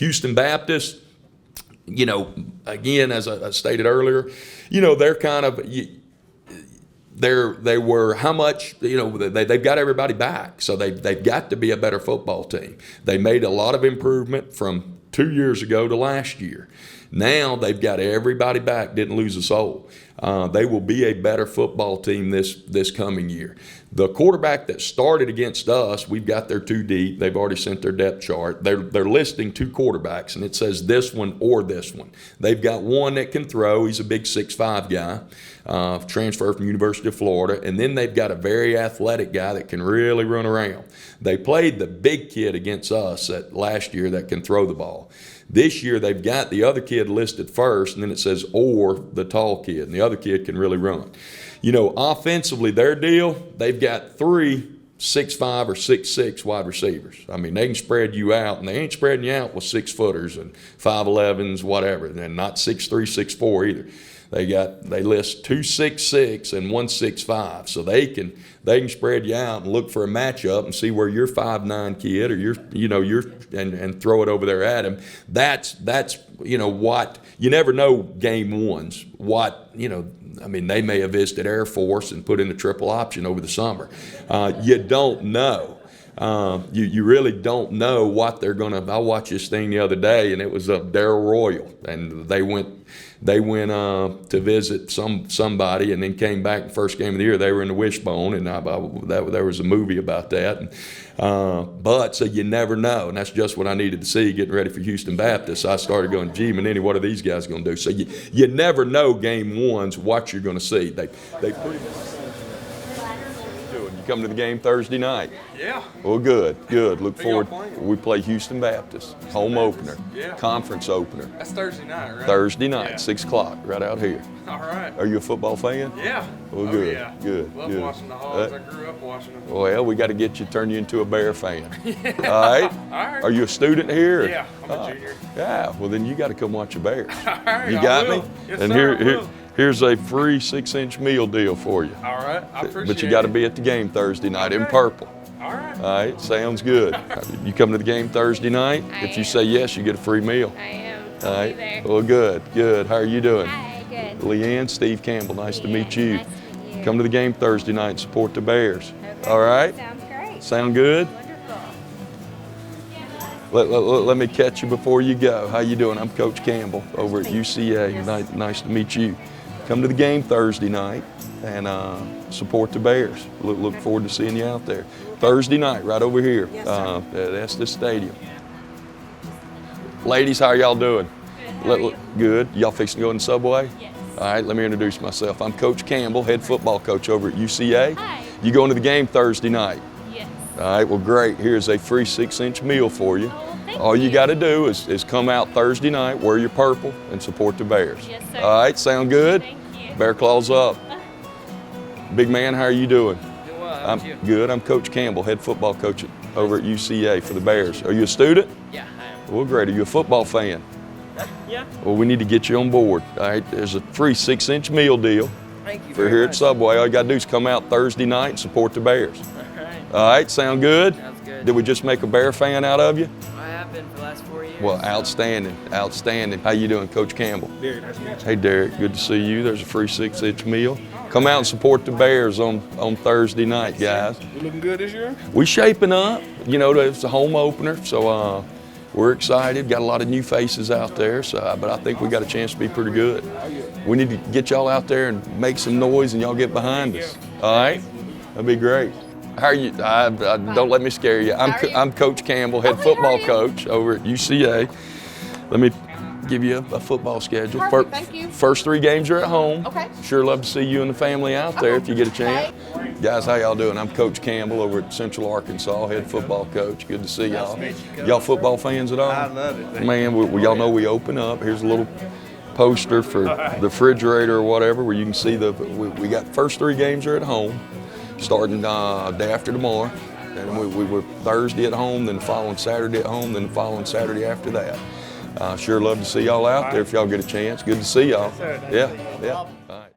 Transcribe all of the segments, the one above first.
Houston Baptist, again, as I stated earlier, they're kind of they were how much they've got everybody back, so they've got to be a better football team. They made a lot of improvement from 2 years ago to last year. Now they've got everybody back, didn't lose a soul. They will be a better football team this coming year. The quarterback that started against us, we've got their 2 deep. They've already sent their depth chart. They're listing 2 quarterbacks, and it says this one or this one. They've got one that can throw. He's a big 6'5" guy, transferred from University of Florida. And then they've got a very athletic guy that can really run around. They played the big kid against us last year that can throw the ball. This year, they've got the other kid listed first, and then it says, or the tall kid, and the other kid can really run. Offensively, their deal, they've got 3 6'5" or 6'6" wide receivers. I mean, they can spread you out, and they ain't spreading you out with 6-footers and 5'11s, whatever, and not 6'3", 6'4" either. They list 2 6'6" and 1 6'5", so they can spread you out and look for a matchup and see where your 5'9" kid or and throw it over there at him. That's what you never know game ones. They may have visited Air Force and put in a triple option over the summer. You don't know. You really don't know what they're gonna. I watched this thing the other day, and it was Darrell Royal, and they went to visit somebody, and then came back. The first game of the year, they were in the Wishbone, and there was a movie about that. So you never know, and that's just what I needed to see getting ready for Houston Baptist. I started going, gee, Manini, what are these guys going to do? So you never know game ones what you're going to see. They pretty much. You come to the game Thursday night? Yeah. Well, good. Look forward. We play Houston Baptist, home opener, conference opener. That's Thursday night, right? Thursday night, 6 o'clock, right out here. All right. Are you a football fan? Yeah. Well, good. Yeah. Good. Love watching the Hogs. I grew up watching them. Well, we got to turn you into a Bear fan. Yeah. All right? All right. Are you a student here? Yeah, I'm a junior. Yeah, well, then you got to come watch the Bears. All right, You got me? Yes, and sir, here's a free 6-inch meal deal for you. All right, I appreciate it. But you got to be at the game Thursday night in purple. All right. All right, sounds good. You come to the game Thursday night? If you say yes, you get a free meal. I am. All right. Be there. Well, good. How are you doing? Hi, good. Leanne, Steve Campbell, nice to meet you. Nice to meet you. Come to the game Thursday night and support the Bears. Okay. All right? Sounds great. Sound good? Wonderful. Let me catch you before you go. How you doing? I'm Coach Campbell over at UCA. Nice to meet you. Come to the game Thursday night and support the Bears. Look forward to seeing you out there. Thursday night, right over here. Yes, sir. At Estes Stadium. Ladies, how are y'all doing? Good. Y'all fixing to go in the subway? Yes. All right, let me introduce myself. I'm Coach Campbell, head football coach over at UCA. Hi. You going to the game Thursday night? Yes. All right, well, great. Here's a free 6-inch meal for you. Oh, thank All you you. got to do is come out Thursday night, wear your purple, and support the Bears. Yes, sir. All right, sound good? Thank you. Bear claws up. Big man, how are you doing? Doing well. How I'm about you? good. I'm Coach Campbell, head football coach over at UCA for the Bears. Are you a student? Yeah, I am. Well, great. Are you a football fan? Yeah. Well, we need to get you on board. All right, there's a free 6-inch meal deal Thank you for very here at much. Subway. All you got to do is come out Thursday night and support the Bears. All right. All right, sound good? Sounds good. Did we just make a Bear fan out of you? I have been for the last 4 years. Well, so- outstanding. How you doing, Coach Campbell? Derek, nice to meet you. Hey, Derek, good to see you. There's a free 6-inch meal. Come out and support the Bears on Thursday night, guys. We looking good this year? We shaping up. It's a home opener, so we're excited. Got a lot of new faces out there, but I think we got a chance to be pretty good. We need to get y'all out there and make some noise, and y'all get behind us. All right? That'd be great. How are you? Don't let me scare you. I'm Coach Campbell, head football coach over at UCA. Let me give you a football schedule. Perfect, thank you. First 3 games are at home. Okay. Sure love to see you and the family out there if you get a chance. Guys, how y'all doing? I'm Coach Campbell over at Central Arkansas, head football coach. Good to see y'all. Y'all football fans at all? I love it. Man, y'all know we open up. Here's a little poster for the refrigerator or whatever where you can see we got first 3 games are at home, starting day after tomorrow. And we were Thursday at home, then the following Saturday at home, then the following Saturday after that. Sure love to see y'all out there if y'all get a chance. Good to see y'all. Yeah. All right.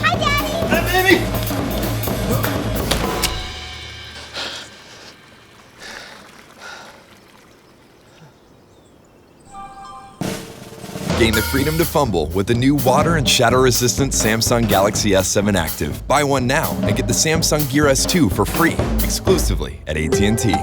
Hi, Daddy. Hey, baby! freedom to fumble with the new water and shatter-resistant Samsung Galaxy S7 Active. Buy one now and get the Samsung Gear S2 for free, exclusively at AT&T.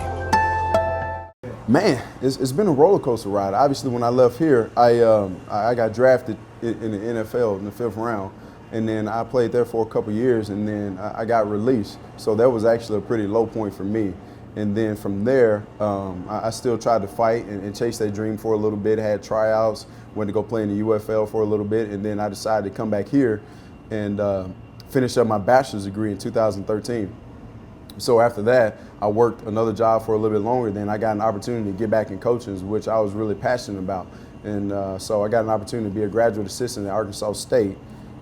Man, it's been a roller coaster ride. Obviously, when I left here, I got drafted in the NFL in the 5th round, and then I played there for a couple years, and then I got released. So that was actually a pretty low point for me. And then from there, I still tried to fight and chase that dream for a little bit. Had tryouts, went to go play in the UFL for a little bit, and then I decided to come back here and finish up my bachelor's degree in 2013. So after that, I worked another job for a little bit longer. Then I got an opportunity to get back in coaching, which I was really passionate about. And so I got an opportunity to be a graduate assistant at Arkansas State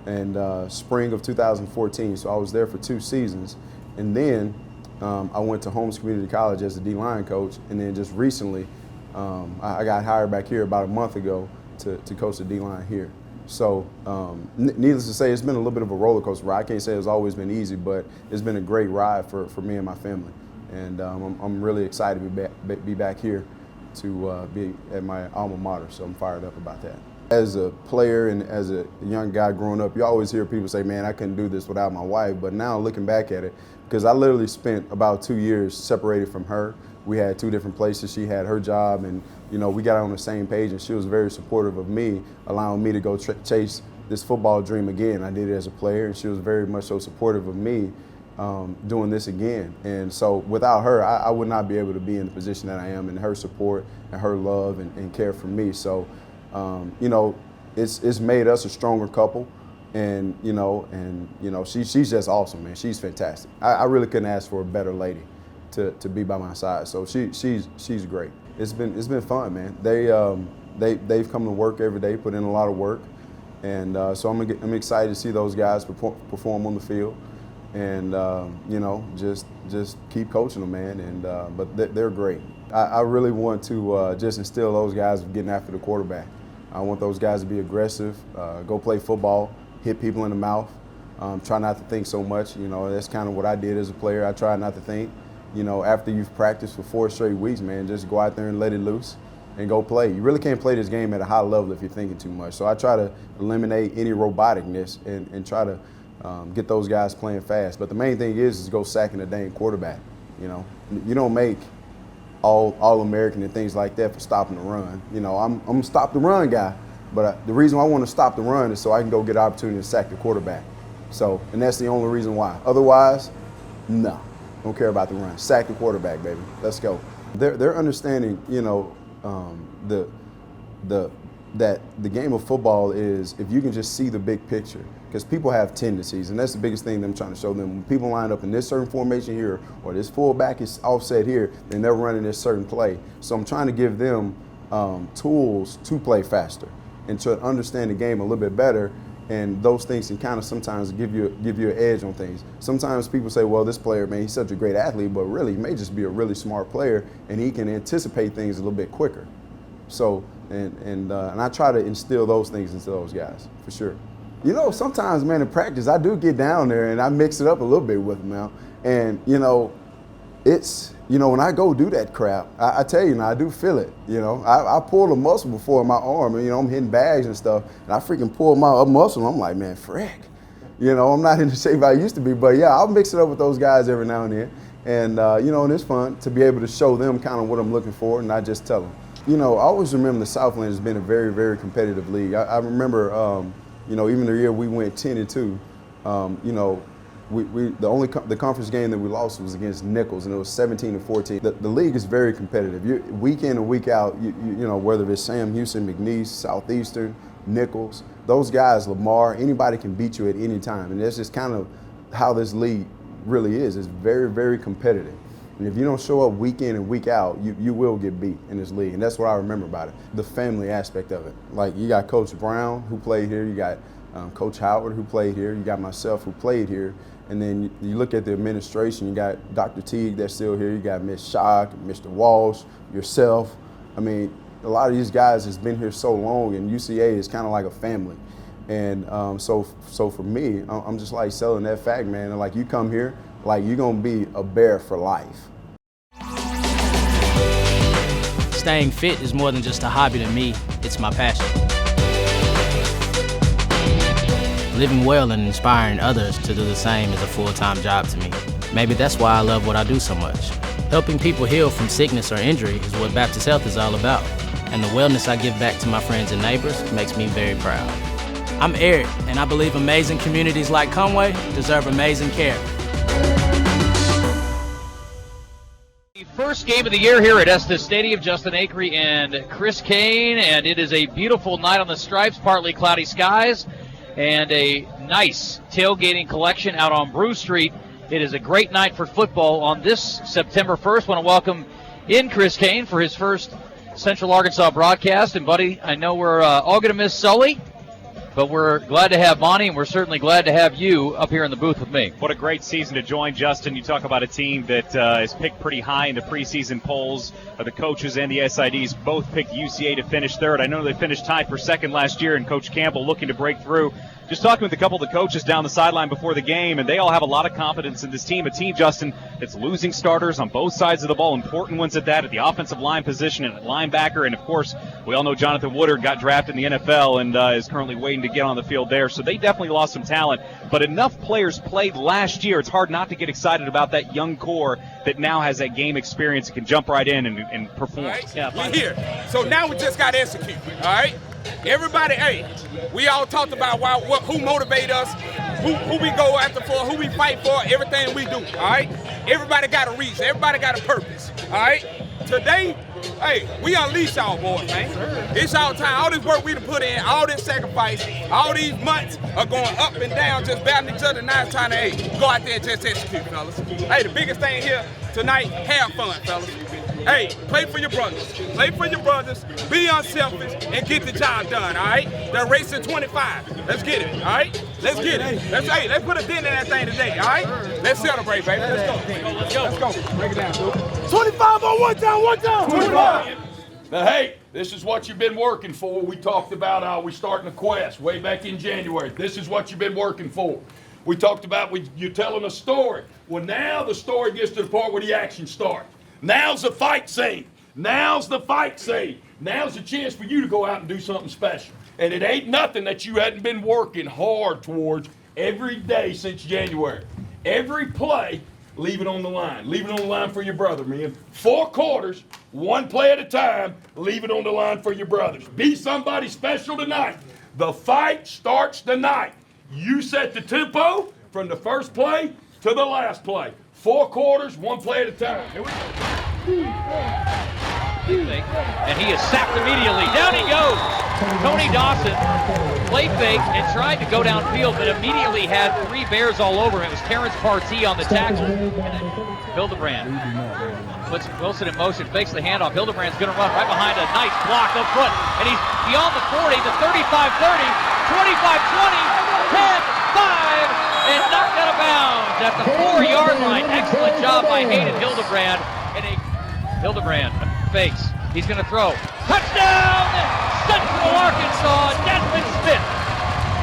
in spring of 2014. So I was there for 2 seasons. And then I went to Holmes Community College as a D-line coach, and then just recently I got hired back here about a month ago to coach the D-line here. So needless to say, it's been a little bit of a roller coaster ride. I can't say it's always been easy, but it's been a great ride for me and my family. And I'm really excited to be back here to be at my alma mater, so I'm fired up about that. As a player and as a young guy growing up, you always hear people say, man, I couldn't do this without my wife. But now looking back at it, because I literally spent about 2 years separated from her. We had 2 different places. She had her job, and we got on the same page, and she was very supportive of me, allowing me to go chase this football dream again. I did it as a player, and she was very much so supportive of me doing this again. And so without her, I would not be able to be in the position that I am, and her support and her love and care for me. So it's made us a stronger couple, and she's just awesome, man. She's fantastic. I really couldn't ask for a better lady to be by my side. So she's great. It's been fun, man. They've come to work every day, put in a lot of work, and so I'm excited to see those guys perform on the field, and just keep coaching them, man. And but they're great. I really want to just instill those guys of getting after the quarterback. I want those guys to be aggressive, go play football, hit people in the mouth, try not to think so much. That's kind of what I did as a player. I tried not to think. After you've practiced for 4 straight weeks, man, just go out there and let it loose and go play. You really can't play this game at a high level if you're thinking too much. So I try to eliminate any roboticness and try to get those guys playing fast. But the main thing is go sacking the dang quarterback. You don't make all-American and things like that for stopping the run. I'm a stop the run guy, but the reason why I want to stop the run is so I can go get an opportunity to sack the quarterback. So, and that's the only reason why. Otherwise, no, don't care about the run. Sack the quarterback, baby. Let's go. They're understanding, that the game of football is if you can just see the big picture. Because people have tendencies, and that's the biggest thing that I'm trying to show them. When people line up in this certain formation here, or this fullback is offset here, then they're running this certain play. So I'm trying to give them tools to play faster and to understand the game a little bit better. And those things can kind of sometimes give you an edge on things. Sometimes people say, well, this player, man, he's such a great athlete, but really he may just be a really smart player, and he can anticipate things a little bit quicker. So, and I try to instill those things into those guys, for sure. Sometimes, man, in practice, I do get down there and I mix it up a little bit with them now. And, it's, when I go do that crap, I tell you, now, I do feel it. I pulled a muscle before in my arm, and, I'm hitting bags and stuff, and I freaking pull my muscle, and I'm like, man, frick. I'm not in the shape I used to be, but yeah, I'll mix it up with those guys every now and then. And, and it's fun to be able to show them kind of what I'm looking for and not just tell them. I always remember the Southland has been a very, very competitive league. I remember, even the year we went 10-2, the conference game that we lost was against Nichols, and it was 17-14. The league is very competitive. Week in and week out, whether it's Sam Houston, McNeese, Southeastern, Nichols, those guys, Lamar, anybody can beat you at any time. And that's just kind of how this league really is. It's very, very competitive. And if you don't show up week in and week out, you will get beat in this league. And that's what I remember about it, the family aspect of it. Like, you got Coach Brown, who played here. You got Coach Howard, who played here. You got myself, who played here. And then you look at the administration. You got Dr. Teague that's still here. You got Ms. Schock, Mr. Walsh, yourself. I mean, a lot of these guys has been here so long, and UCA is kind of like a family. And so for me, I'm just like selling that fact, man. And like, you come here, like, you're going to be a Bear for life. Staying fit is more than just a hobby to me. It's my passion. Living well and inspiring others to do the same is a full-time job to me. Maybe that's why I love what I do so much. Helping people heal from sickness or injury is what Baptist Health is all about. And the wellness I give back to my friends and neighbors makes me very proud. I'm Eric, and I believe amazing communities like Conway deserve amazing care. First game of the year here at Estes Stadium. Justin Acree and Chris Kane, and it is a beautiful night on the Stripes, partly cloudy skies, and a nice tailgating collection out on Brew Street. It is a great night for football on this September 1st. Want to welcome in Chris Kane for his first Central Arkansas broadcast. And, buddy, I know we're all going to miss Sully, but we're glad to have Monty, and we're certainly glad to have you up here in the booth with me. What a great season to join, Justin. You talk about a team that is picked pretty high in the preseason polls. The coaches and the SIDs both picked UCA to finish third. I know they finished tied for second last year, and Coach Campbell looking to break through. Just talking with a couple of the coaches down the sideline before the game, and they all have a lot of confidence in this team. A team, Justin, that's losing starters on both sides of the ball, important ones at that, at the offensive line position and at linebacker. And, of course, we all know Jonathan Woodard got drafted in the NFL and is currently waiting to get on the field there. So they definitely lost some talent. But enough players played last year. It's hard not to get excited about that young core that now has that game experience and can jump right in and perform. All right? Yeah, we're here. So now we just got to execute, all right? Everybody, hey, we all talked about who motivate us, who we go after for, who we fight for, everything we do, all right? Everybody got a reason. Everybody got a purpose, all right? Today, hey, we unleash y'all boys, man. It's our time. All this work we done put in, all this sacrifice, all these months are going up and down, just battling each other. Now it's time to, hey, go out there and just execute, fellas. Hey, the biggest thing here tonight, have fun, fellas. Hey, play for your brothers. Play for your brothers. Be unselfish and get the job done, all right? They're racing 25. Let's get it, all right? Let's get it. Let's put a dent in that thing today, all right? Let's celebrate, baby. Let's go. Let's go. Break it down, dude. 25 on one time. 25. Now, hey, this is what you've been working for. We talked about we starting a quest way back in January. This is what you've been working for. We talked about you're telling a story. Well, now the story gets to the part where the action starts. Now's the fight scene. Now's the chance for you to go out and do something special. And it ain't nothing that you hadn't been working hard towards every day since January. Every play, leave it on the line. Leave it on the line for your brother, man. 4 quarters, 1 play at a time, leave it on the line for your brothers. Be somebody special tonight. The fight starts tonight. You set the tempo from the first play to the last play. 4 quarters, 1 play at a time. Here we go. And he is sacked immediately. Down he goes. Tony Dawson played fake and tried to go downfield, but immediately had 3 Bears all over him. It was Terrence Partee on the tackle. Hildebrand puts Wilson in motion, fakes the handoff. Hildebrand's going to run right behind a nice block up front. And he's beyond the 40, the 35-30, 25-20, 10-5. And knocked out of bounds at the 4-yard line. Excellent job by Hayden Hildebrand. And Hildebrand fakes. He's going to throw. Touchdown! Central Arkansas, Desmond Smith.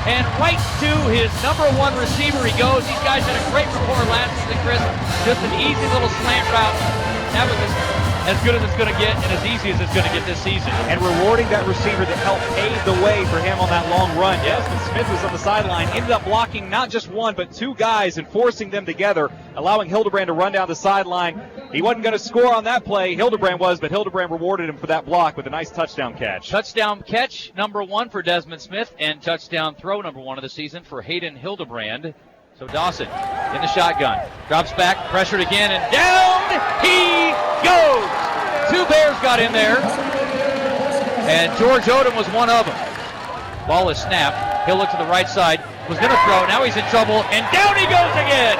And right to his number 1 receiver he goes. These guys had a great rapport last season, Chris. Just an easy little slant route. That was as good as it's going to get and as easy as it's going to get this season. And rewarding that receiver that helped pave the way for him on that long run. Desmond Smith was on the sideline, ended up blocking not just 1 but 2 guys and forcing them together, allowing Hildebrand to run down the sideline. He wasn't going to score on that play, Hildebrand was, but Hildebrand rewarded him for that block with a nice touchdown catch. Touchdown catch number 1 for Desmond Smith, and touchdown throw number 1 of the season for Hayden Hildebrand. So Dawson in the shotgun, drops back, pressured again, and down he goes. 2 Bears got in there, and George Odom was one of them. Ball is snapped. He'll look to the right side. Was going to throw. Now he's in trouble, and down he goes again.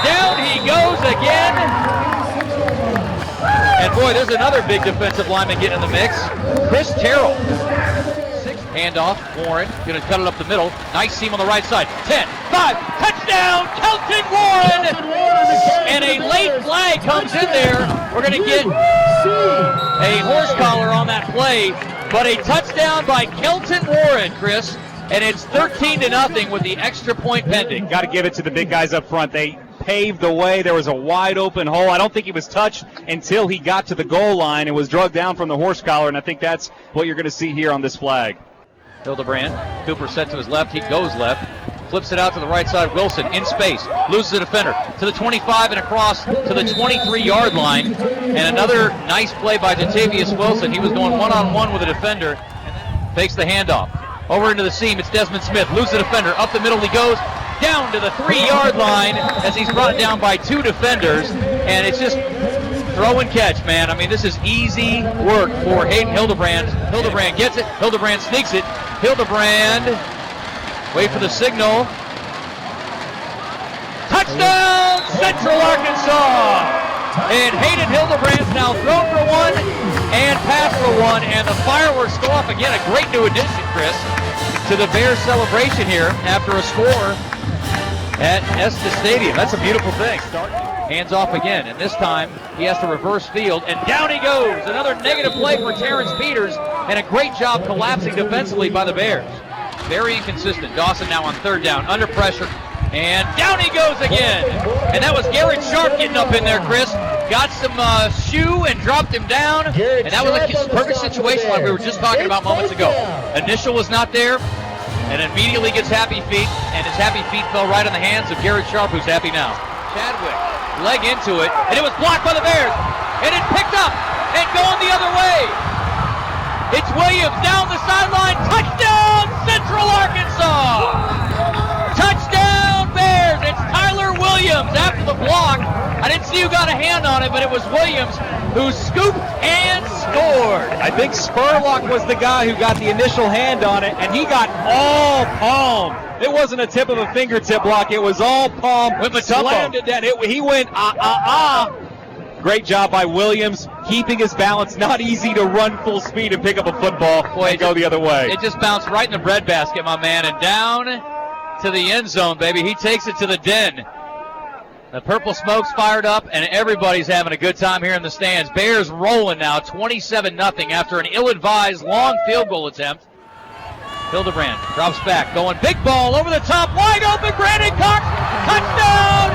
Down he goes again. And boy, there's another big defensive lineman getting in the mix. Chris Terrell. Handoff, Warren, going to cut it up the middle. Nice seam on the right side. 10, 5, touchdown, Kelton Warren! And a late flag comes in there. We're going to get a horse collar on that play, but a touchdown by Kelton Warren, Chris. And it's 13-0 with the extra point pending. Got to give it to the big guys up front. They paved the way. There was a wide open hole. I don't think he was touched until he got to the goal line and was drugged down from the horse collar, and I think that's what you're going to see here on this flag. Hildebrand, Cooper set to his left, he goes left. Flips it out to the right side. Wilson in space. Loses the defender. To the 25 and across to the 23-yard line. And another nice play by Jatavius Wilson. He was going one-on-one with a defender. Fakes the handoff. Over into the seam. It's Desmond Smith. Loses the defender. Up the middle he goes. Down to the 3-yard line as he's brought down by 2 defenders. And it's just throw and catch, man. I mean, this is easy work for Hayden Hildebrand. Hildebrand gets it. Hildebrand sneaks it. Hildebrand, wait for the signal. Touchdown, Central Arkansas! And Hayden Hildebrand's now thrown for 1 and passed for 1. And the fireworks go off again. A great new addition, Chris, to the Bears celebration here after a score at Estes Stadium. That's a beautiful thing. Hands off again, and this time he has to reverse field, and down he goes. Another negative play for Terrence Peters, and a great job collapsing defensively by the Bears. Very inconsistent. Dawson now on 3rd down, under pressure, and down he goes again. And that was Garrett Sharp getting up in there, Chris. Got some shoe and dropped him down, and that was a perfect situation like we were just talking about moments ago. Initial was not there, and immediately gets happy feet, and his happy feet fell right in the hands of Garrett Sharp, who's happy now. Chadwick, leg into it, and it was blocked by the Bears, and it picked up, and going the other way. It's Williams down the sideline, touchdown Central Arkansas! Touchdown Bears, it's Tyler Williams after the block. I didn't see who got a hand on it, but it was Williams who scooped and scored. I think Spurlock was the guy who got the initial hand on it, and he got all palm. It wasn't a tip of a fingertip block. It was all palm. Slammed it down. He went, Great job by Williams, keeping his balance. Not easy to run full speed and pick up a football and go the other way. It just bounced right in the breadbasket, my man, and down to the end zone, baby. He takes it to the den. The purple smoke's fired up, and everybody's having a good time here in the stands. Bears rolling now, 27-0 after an ill-advised long field goal attempt. Hildebrand drops back, going big ball over the top, wide open, Brandon Cox, touchdown,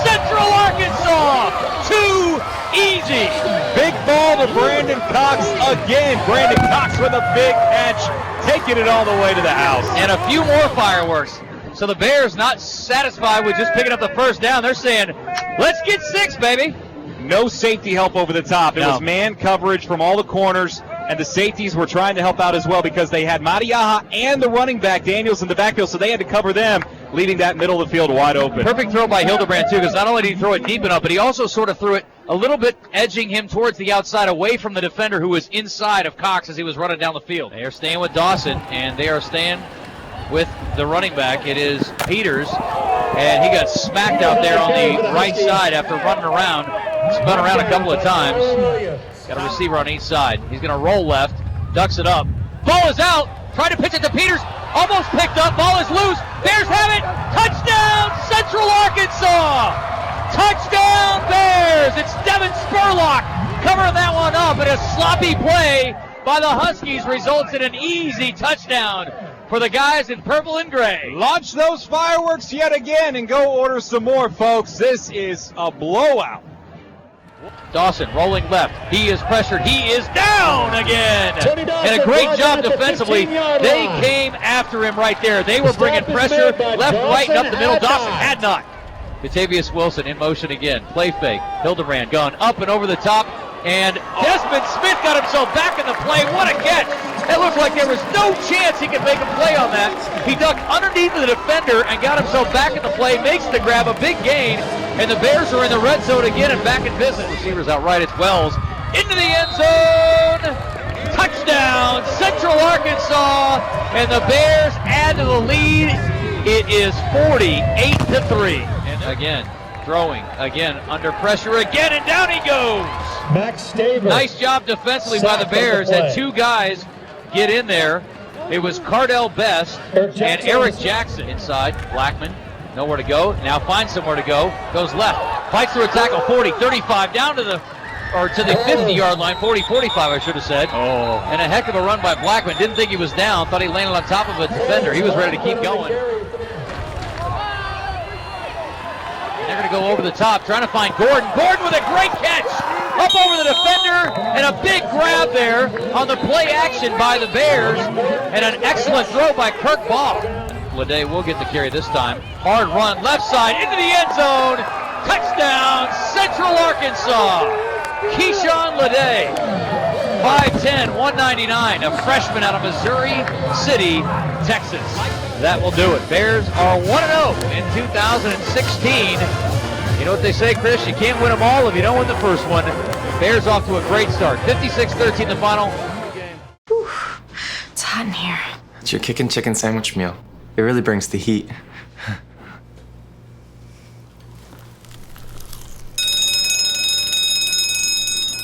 Central Arkansas, too easy. Big ball to Brandon Cox again. Brandon Cox with a big catch, taking it all the way to the house. And a few more fireworks. So the Bears not satisfied with just picking up the 1st down. They're saying, let's get 6, baby. No safety help over the top. It was man coverage from all the corners, and the safeties were trying to help out as well because they had Madiaha and the running back, Daniels, in the backfield, so they had to cover them, leaving that middle of the field wide open. Perfect throw by Hildebrand, too, because not only did he throw it deep enough, but he also sort of threw it a little bit, edging him towards the outside, away from the defender who was inside of Cox as he was running down the field. They are staying with Dawson, and they are staying with the running back. It is Peters, and he got smacked out there on the right side after running around. Spun around a couple of times. Got a receiver on each side. He's going to roll left, ducks it up. Ball is out. Try to pitch it to Peters. Almost picked up. Ball is loose. Bears have it. Touchdown, Central Arkansas. Touchdown, Bears. It's Devin Spurlock covering that one up, and a sloppy play by the Huskies results in an easy touchdown for the guys in purple and gray. Launch those fireworks yet again and go order some more, folks. This is a blowout. Dawson rolling left. He is pressured. He is down again. And a great job defensively. They came after him right there. They were bringing pressure left, right, and up the middle. Dawson had not. Jatavius Wilson in motion again. Play fake. Hildebrand gone up and over the top. And Desmond Smith got himself back in the play. What a catch. It looked like there was no chance he could make a play on that. He ducked underneath the defender and got himself back in the play, makes the grab, a big gain, and the Bears are in the red zone again and back in business. Receivers out right, it's Wells. Into the end zone. Touchdown, Central Arkansas, and the Bears add to the lead. It is 48-3. And again, throwing, again, under pressure again, and down he goes. Max Staver. Nice job defensively by the Bears. Had 2 guys get in there. It was Cardell Best and Eric Jackson inside. Blackman, nowhere to go. Now finds somewhere to go. Goes left. Fights through a tackle. 40, 35, down to the 50-yard line. 40, 45, I should have said. Oh. And a heck of a run by Blackman. Didn't think he was down. Thought he landed on top of a defender. He was ready to keep going. They're going to go over the top, trying to find Gordon. Gordon with a great catch. Up over the defender, and a big grab there on the play action by the Bears, and an excellent throw by Kirk Ball. Leday will get the carry this time. Hard run, left side, into the end zone. Touchdown, Central Arkansas. Keyshawn Leday, 5'10", 199, a freshman out of Missouri City, Texas. That will do it. Bears are 1-0 in 2016. You know what they say, Chris? You can't win them all if you don't win the first one. Bears off to a great start. 56-13 the final. Whew, it's hot in here. It's your kickin' chicken sandwich meal. It really brings the heat.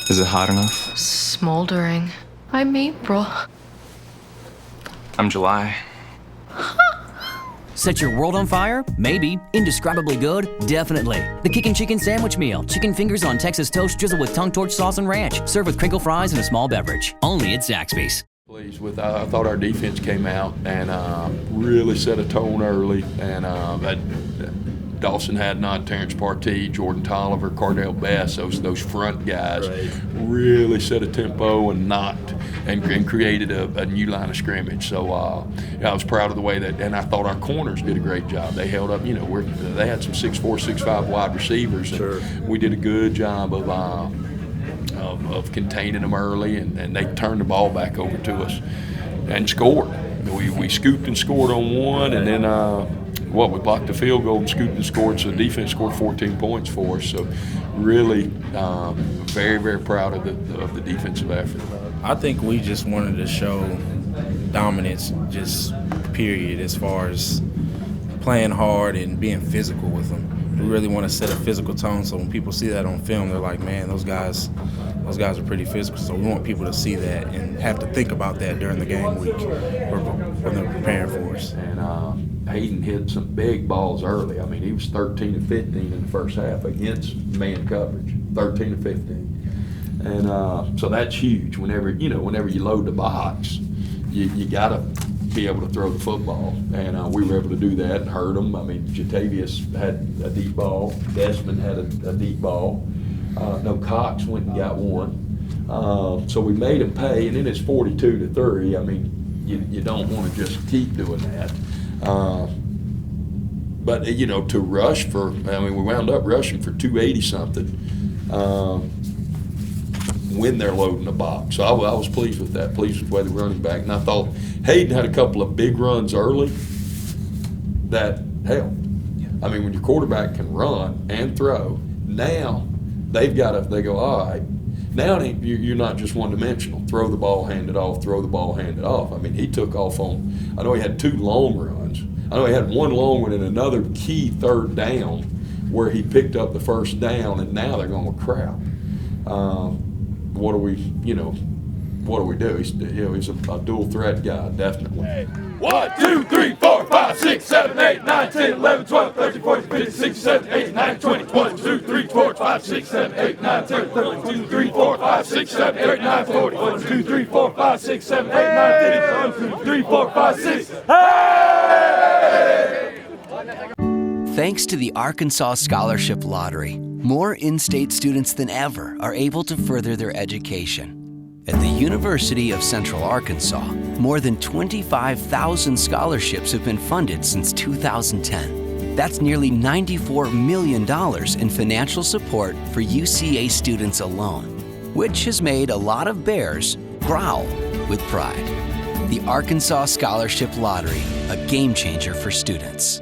Is it hot enough? Smoldering. I'm April. I'm July. Set your world on fire? Maybe. Indescribably good? Definitely. The Kickin' Chicken Sandwich Meal. Chicken fingers on Texas toast drizzled with tongue torch sauce and ranch. Served with crinkle fries and a small beverage. Only at Zaxby's. Pleased with, I thought our defense came out and really set a tone early. And Dawson Hadnot, Terrence Partee, Jordan Tolliver, Cardell Bass, those front guys really set a tempo and knocked and created a new line of scrimmage. So I was proud of the way that, and I thought our corners did a great job. They held up, they had some 6'4", 6'5" wide receivers, and we did a good job of containing them early, and they turned the ball back over to us and scored. We scooped and scored on one, and then we blocked the field goal and scooped and scored, so the defense scored 14 points for us. So really very, very proud of the defensive effort. I think we just wanted to show dominance, just period, as far as playing hard and being physical with them. We really want to set a physical tone, so when people see that on film, they're like, man, those guys are pretty physical. So we want people to see that and have to think about that during the game week when they're preparing for us. And Hayden hit some big balls early. I mean, he was 13 of 15 in the first half against man coverage, 13 of 15. And so that's huge. Whenever you load the box, you got to be able to throw the football, and we were able to do that and hurt them. I mean, Jatavius had a deep ball. Desmond had a deep ball. Cox went and got one. So we made him pay, and then it's 42-3. I mean, you don't want to just keep doing that. But to rush for, we wound up rushing for 280-something. When they're loading the box. So I was pleased with that, pleased with the way the running back. And I thought Hayden had a couple of big runs early that helped. I mean, when your quarterback can run and throw, now they go, all right, now you're not just one-dimensional. Throw the ball, hand it off, throw the ball, hand it off. I mean, he took off I know he had 2 long runs. I know he had one long one and another key third down where he picked up the first down, and now they're going, well, crap. What do we do? He's a dual threat guy, definitely. 1, 2, 3, 4, 5, 6, 7, 8, 9, 10, 11, 12, 13, 14, 15, 16, 17, 18, 19, 20, 1, 2, 3, 4, 5, 6, 7, 8, 9, 10, 11, 12, 2, 3, 4, 5, 6, 7, 8, 9, 40, 1, 2, 3, 4, 5, 6, 7, 8, 9, 50, 1, 2, 3, 4, 5, 6. Hey! Thanks to the Arkansas Scholarship Lottery, more in-state students than ever are able to further their education. At the University of Central Arkansas, more than 25,000 scholarships have been funded since 2010. That's nearly $94 million in financial support for UCA students alone, which has made a lot of Bears growl with pride. The Arkansas Scholarship Lottery, a game changer for students.